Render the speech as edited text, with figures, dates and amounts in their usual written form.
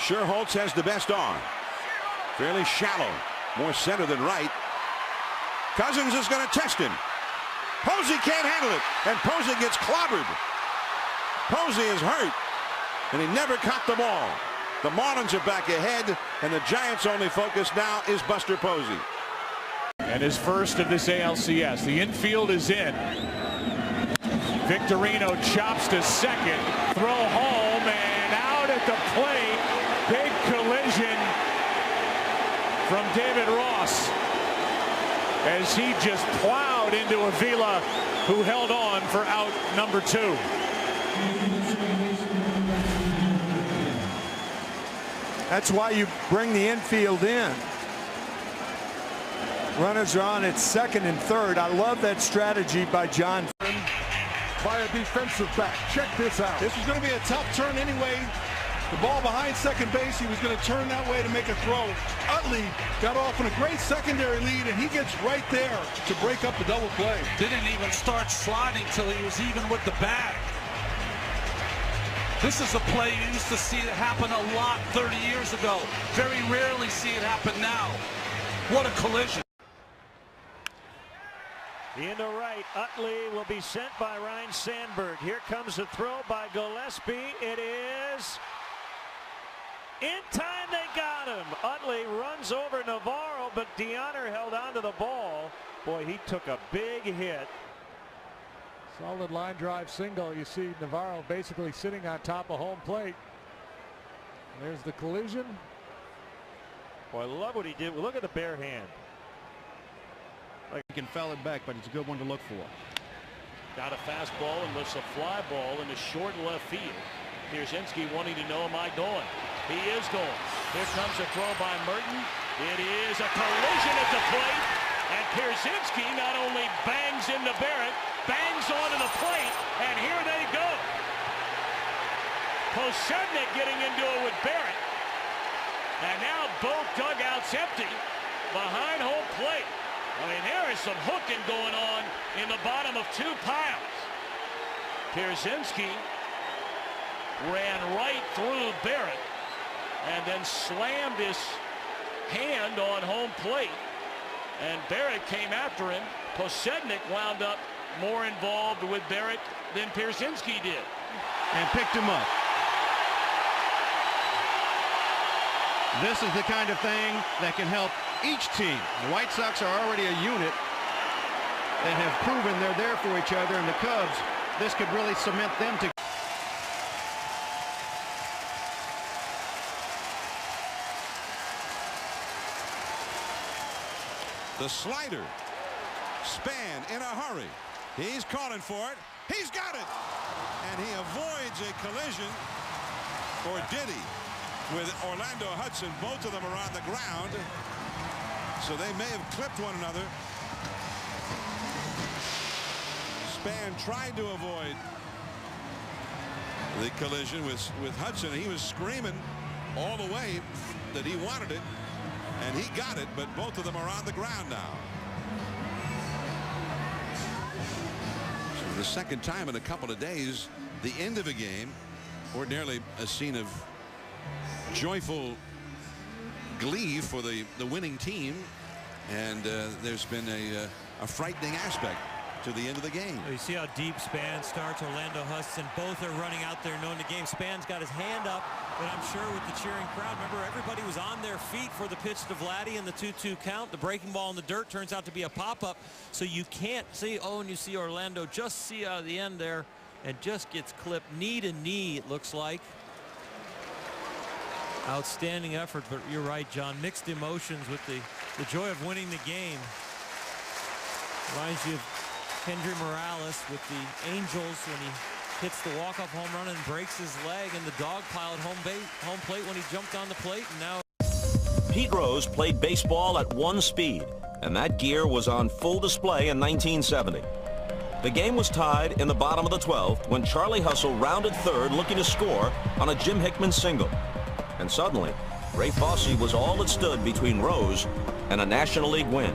Sherholtz has the best arm. Fairly shallow. More center than right. Cousins is going to test him. Posey can't handle it. And Posey gets clobbered. Posey is hurt. And he never caught the ball. The Marlins are back ahead. And the Giants' only focus now is Buster Posey. And his first of this ALCS. The infield is in. Victorino chops to second. Throw home and out at the plate. Big collision from David Ross as he just plowed into Avila, who held on for out number 2. That's why you bring the infield in. Runners are on at second and third. I love that strategy by John. By a defensive back. Check this out. This was going to be a tough turn anyway. The ball behind second base. He was going to turn that way to make a throw. Utley got off on a great secondary lead, and he gets right there to break up the double play. Didn't even start sliding till he was even with the bag. This is a play you used to see it happen a lot 30 years ago. Very rarely see it happen now. What a collision. Into right, Utley will be sent by Ryne Sandberg. Here comes the throw by Gillespie. It is in time. They got him. Utley runs over Navarro, but Deonner held onto the ball. Boy, he took a big hit. Solid line drive single. You see Navarro basically sitting on top of home plate. There's the collision. Boy, I love what he did. Look at the bare hand. He can foul it back, but it's a good one to look for. Got a fastball and lifts a fly ball into short left field. Pierzynski wanting to know, am I going? He is going. Here comes a throw by Merton. It is a collision at the plate. And Pierzynski not only bangs into Barrett, bangs onto the plate, and here they go. Posednik getting into it with Barrett. And now both dugouts empty behind home plate. I mean, there is some hooking going on in the bottom of 2 piles. Pierzynski ran right through Barrett and then slammed his hand on home plate. And Barrett came after him. Posednik wound up more involved with Barrett than Pierzynski did. And picked him up. This is the kind of thing that can help each team. The White Sox are already a unit that have proven they're there for each other, and the Cubs, this could really cement them together. The slider. Span in a hurry. He's calling for it. He's got it. And he avoids a collision. Or did he? With Orlando Hudson. Both of them are on the ground. So they may have clipped one another. Span tried to avoid the collision with Hudson. He was screaming all the way that he wanted it. And he got it, but both of them are on the ground now. So the second time in a couple of days, the end of a game, ordinarily a scene of joyful glee for the winning team, and there's been a frightening aspect to the end of the game. You see how deep Span starts. Orlando Hudson, both are running out there knowing the game. Span's got his hand up, but I'm sure with the cheering crowd, remember everybody was on their feet for the pitch to Vladdy and the 2-2 count. The breaking ball in the dirt turns out to be a pop-up, so you can't see. Oh, and you see Orlando just see out of the end there and just gets clipped knee to knee, it looks like. Outstanding effort, but you're right, John. Mixed emotions with the joy of winning the game. Reminds you of Kendry Morales with the Angels when he hits the walk-off home run and breaks his leg in the dog pile at home plate when he jumped on the plate. And now Pete Rose played baseball at 1 speed, and that gear was on full display in 1970. The game was tied in the bottom of the 12th when Charlie Hustle rounded third looking to score on a Jim Hickman single. And suddenly, Ray Fosse was all that stood between Rose and a National League win.